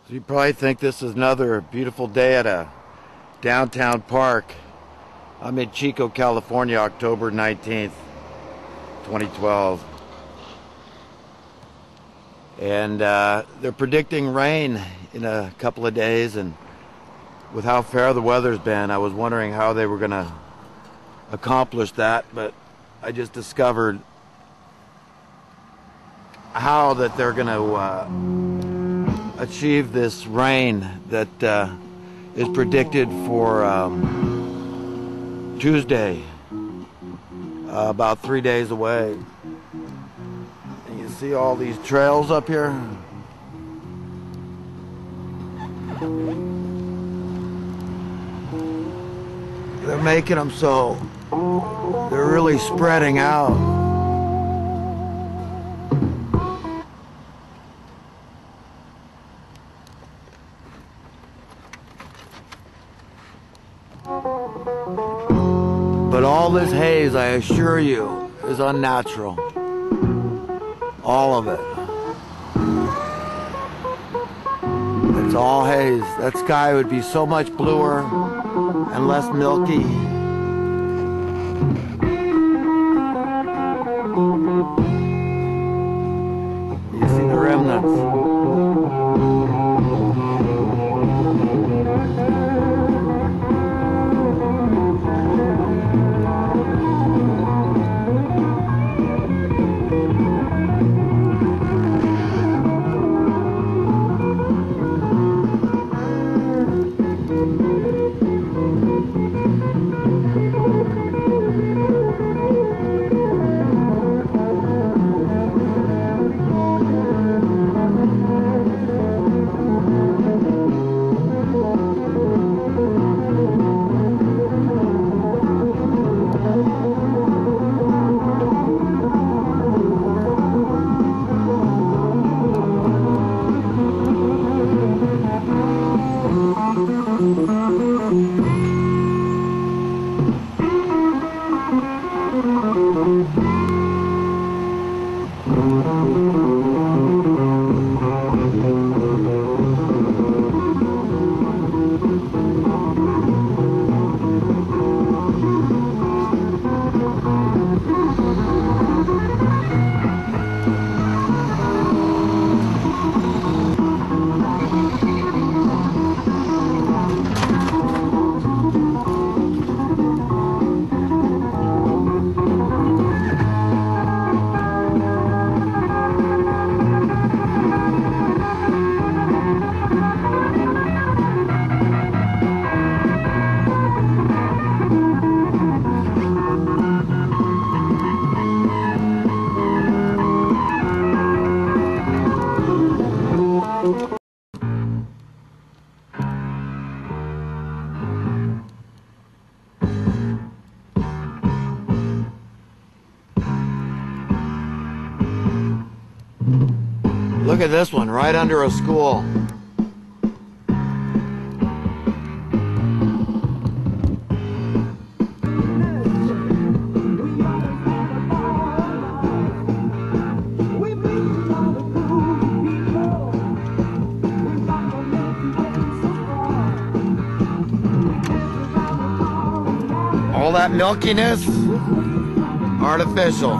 So you probably think this is another beautiful day at a downtown park. I'm in Chico, California, October 19th, 2012. And they're predicting rain in a couple of days, and with how fair the weather's been, I was wondering how they were going to accomplish that, but I just discovered how that they're going to achieve this rain that is predicted for Tuesday, about 3 days away. And you see all these trails up here? They're making them so they're really spreading out. But all this haze, I assure you, is unnatural. All of it. It's all haze. That sky would be so much bluer and less milky. You see the remnants. Look at this one, right under a school. All that milkiness, artificial.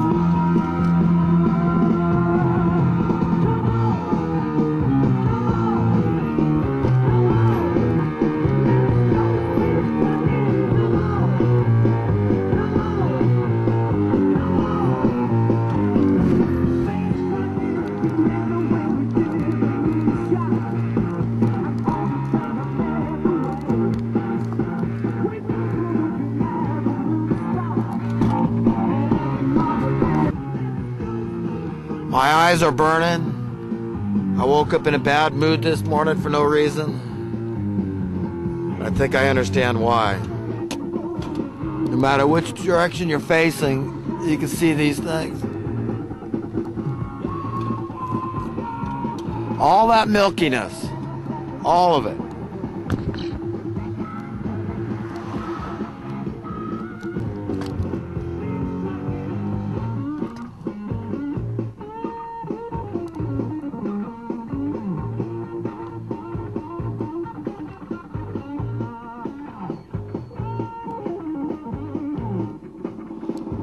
My eyes are burning. I woke up in a bad mood this morning for no reason. I think I understand why. No matter which direction you're facing, you can see these things. All that milkiness. All of it.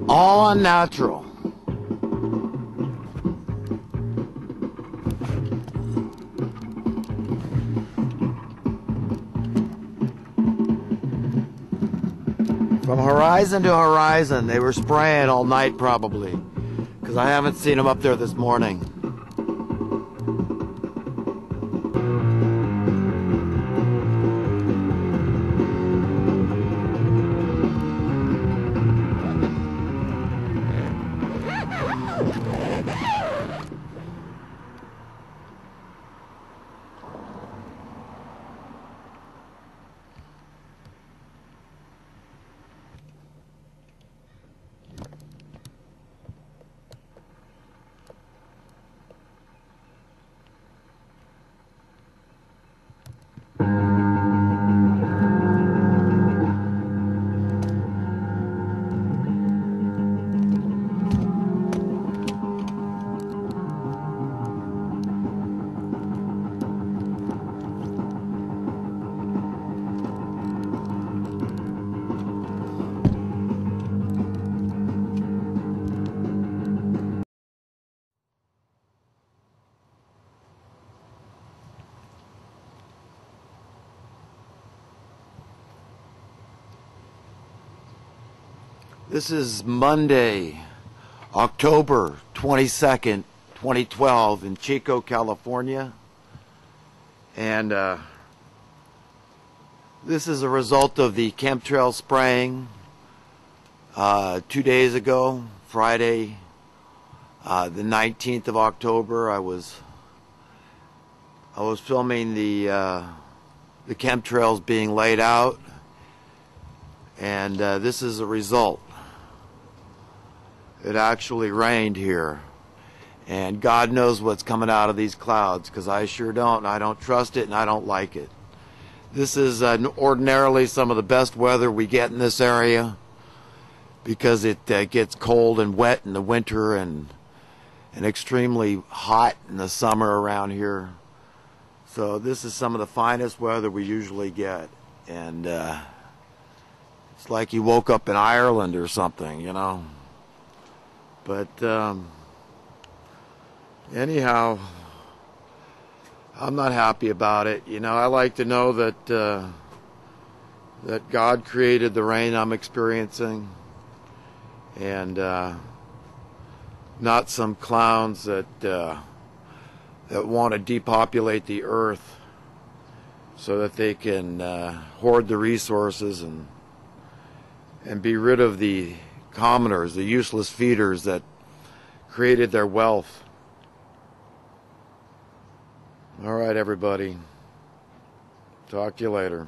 All unnatural. From horizon to horizon, they were spraying all night probably, because I haven't seen them up there this morning. This is Monday, October 22nd, 2012 in Chico, California. And this is a result of the chemtrail spraying 2 days ago, Friday, the 19th of October. I was filming the chemtrails being laid out, and this is a result. It actually rained here, and God knows what's coming out of these clouds, because I sure don't, and I don't trust it, and I don't like it. This is ordinarily some of the best weather we get in this area, because it gets cold and wet in the winter and extremely hot in the summer around here. So this is some of the finest weather we usually get, and it's like you woke up in Ireland or something, you know. But anyhow, I'm not happy about it. You know, I like to know that that God created the rain I'm experiencing, and not some clowns that want to depopulate the earth so that they can hoard the resources and be rid of the commoners, the useless feeders that created their wealth. All right, everybody. Talk to you later.